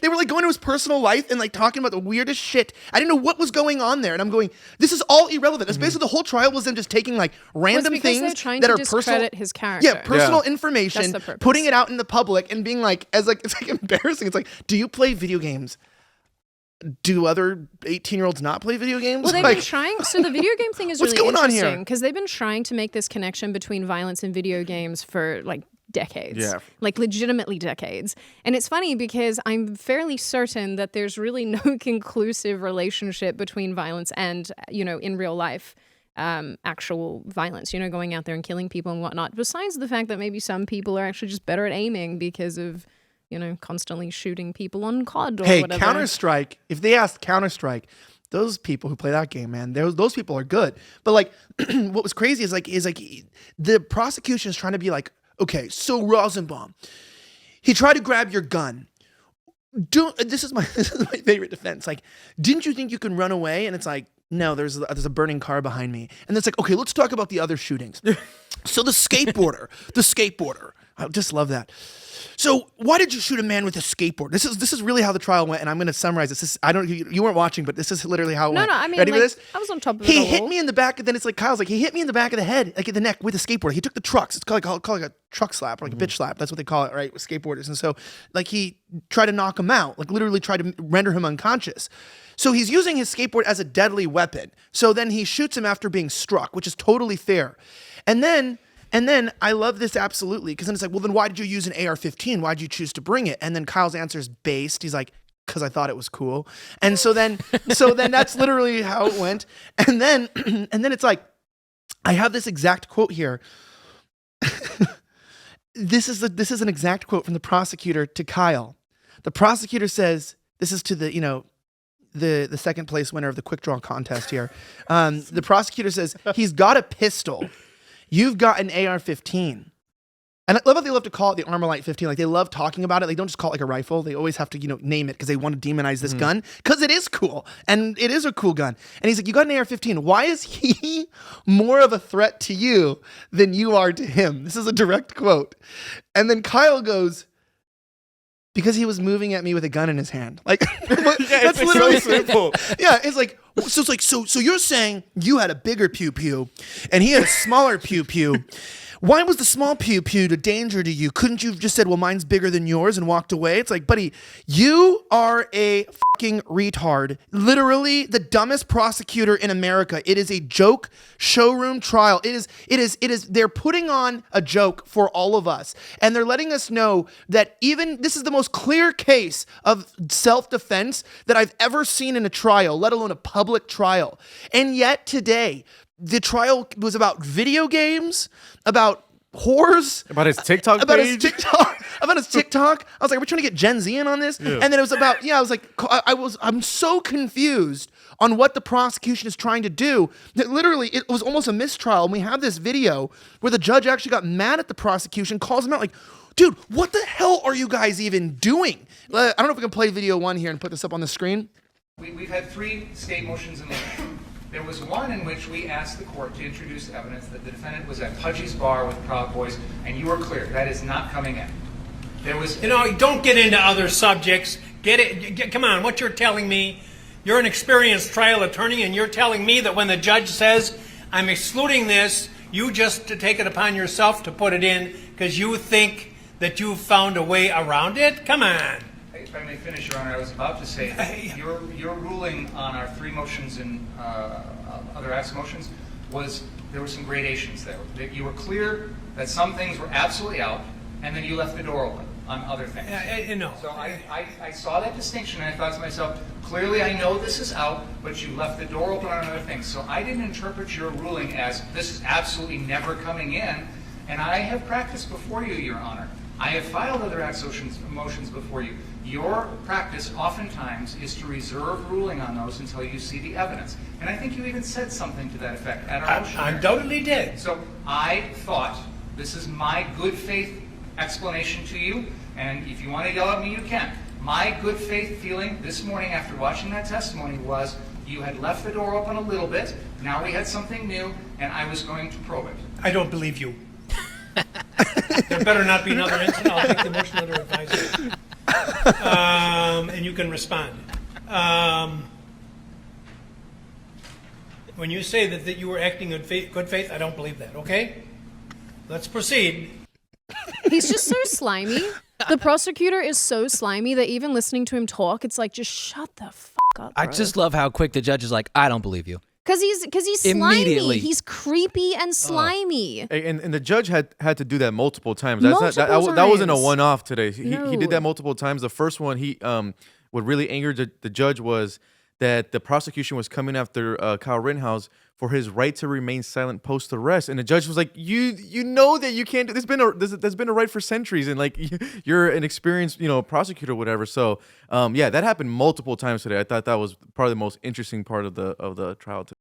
They were like going to his personal life and like talking about the weirdest shit. I didn't know what was going on there, and I'm going, this is all irrelevant. That's basically the whole trial was them just taking like random things that are personal. His character. Yeah, personal information, putting it out in the public, and being like, it's like embarrassing. It's like, do you play video games? Do other 18-year-olds not play video games? Well, they've been trying. So the video game thing is really interesting because they've been trying to make this connection between violence and video games for like decades, like legitimately decades. And it's funny because I'm fairly certain that there's really no conclusive relationship between violence and, you know, in real life, actual violence, you know, going out there and killing people and whatnot. Besides the fact that maybe some people are actually just better at aiming because of, you know, constantly shooting people on COD or whatever. Hey, Counter-Strike, if they asked Counter-Strike, those people who play that game, man, those people are good. But like, what was crazy is like the prosecution is trying to be like, okay, so Rosenbaum, he tried to grab your gun. This is my favorite defense. Like, didn't you think you can run away? And it's like, no, there's a burning car behind me. And it's like, okay, let's talk about the other shootings. So the skateboarder, I just love that. So why did you shoot a man with a skateboard? This is really how the trial went, and I'm going to summarize this. You weren't watching, but this is literally how it went. No, I mean, ready for this? I was on top of it. He hit me in the back, and then it's like Kyle's like, he hit me in the back of the head, like in the neck with a skateboard. He took the trucks. It's called like a truck slap, or like a bitch slap. That's what they call it, right, with skateboarders. And so like he tried to knock him out, like literally tried to render him unconscious. So he's using his skateboard as a deadly weapon. So then he shoots him after being struck, which is totally fair. And then I love this absolutely, because then it's like, well, then why did you use an AR-15? Why did you choose to bring it? And then Kyle's answer is based. He's like, because I thought it was cool. And so then that's literally how it went. And then it's like, I have this exact quote here. This is an exact quote from the prosecutor to Kyle. The prosecutor says, this is to the second place winner of the quick draw contest here. The prosecutor says, he's got a pistol. You've got an AR-15. And I love how they love to call it the Armalite 15. Like, they love talking about it. They don't just call it like a rifle. They always have to, name it because they want to demonize this gun. Because it is cool. And it is a cool gun. And he's like, you got an AR-15. Why is he more of a threat to you than you are to him? This is a direct quote. And then Kyle goes, because he was moving at me with a gun in his hand. Like, that's literally so simple. Yeah, it's like, so you're saying you had a bigger pew-pew and he had a smaller pew-pew. Why was the small pew-pew a danger to you? Couldn't you have just said, well, mine's bigger than yours and walked away? It's like, buddy, you are a fucking retard. Literally the dumbest prosecutor in America. It is a joke showroom trial. It is, they're putting on a joke for all of us. And they're letting us know that even, this is the most clear case of self-defense that I've ever seen in a trial, let alone a public trial. And yet today, the trial was about video games, about whores, about his TikTok about page. About his TikTok. I was like, we're trying to get Gen Z in on this. Yeah. And then it was about, I was like, I'm so confused on what the prosecution is trying to do that literally it was almost a mistrial. And we have this video where the judge actually got mad at the prosecution, calls him out like, dude, what the hell are you guys even doing? I don't know if we can play video one here and put this up on the screen. We've had 3 state motions in limine. There was one in which we asked the court to introduce evidence that the defendant was at Pudgy's bar with Proud Boys, and you were clear, that is not coming in. There was... don't get into other subjects. Come on, what you're telling me, you're an experienced trial attorney, and you're telling me that when the judge says, I'm excluding this, you just to take it upon yourself to put it in because you think that you've found a way around it? Come on. If I may finish, Your Honor, I was about to say that your ruling on our 3 motions and other acts motions was there were some gradations there. That you were clear that some things were absolutely out, and then you left the door open on other things. So I saw that distinction, and I thought to myself, clearly I know this is out, but you left the door open on other things. So I didn't interpret your ruling as this is absolutely never coming in, and I have practiced before you, Your Honor. I have filed other acts motions before you. Your practice oftentimes is to reserve ruling on those until you see the evidence. And I think you even said something to that effect at our motion. I undoubtedly did. So I thought, this is my good faith explanation to you, and if you want to yell at me, you can. My good faith feeling this morning after watching that testimony was you had left the door open a little bit, now we had something new, and I was going to probe it. I don't believe you. There better not be another incident. I'll take the motion under advisement. and you can respond. When you say that you were acting in good faith, I don't believe that, okay? Let's proceed. He's just so slimy. The prosecutor is so slimy that even listening to him talk, it's like, just shut the fuck up, bro. I just love how quick the judge is like, I don't believe you. Because he's slimy. Immediately. He's creepy and slimy. And the judge had to do that multiple times. Multiple That wasn't a times. one-off today. He No. did that multiple times. The first one, what really angered the judge was that the prosecution was coming after Kyle Rittenhouse for his right to remain silent post arrest, and the judge was like, "You know that you can't do. There's been a right for centuries, and like you're an experienced prosecutor, or whatever." So that happened multiple times today. I thought that was probably the most interesting part of the trial today.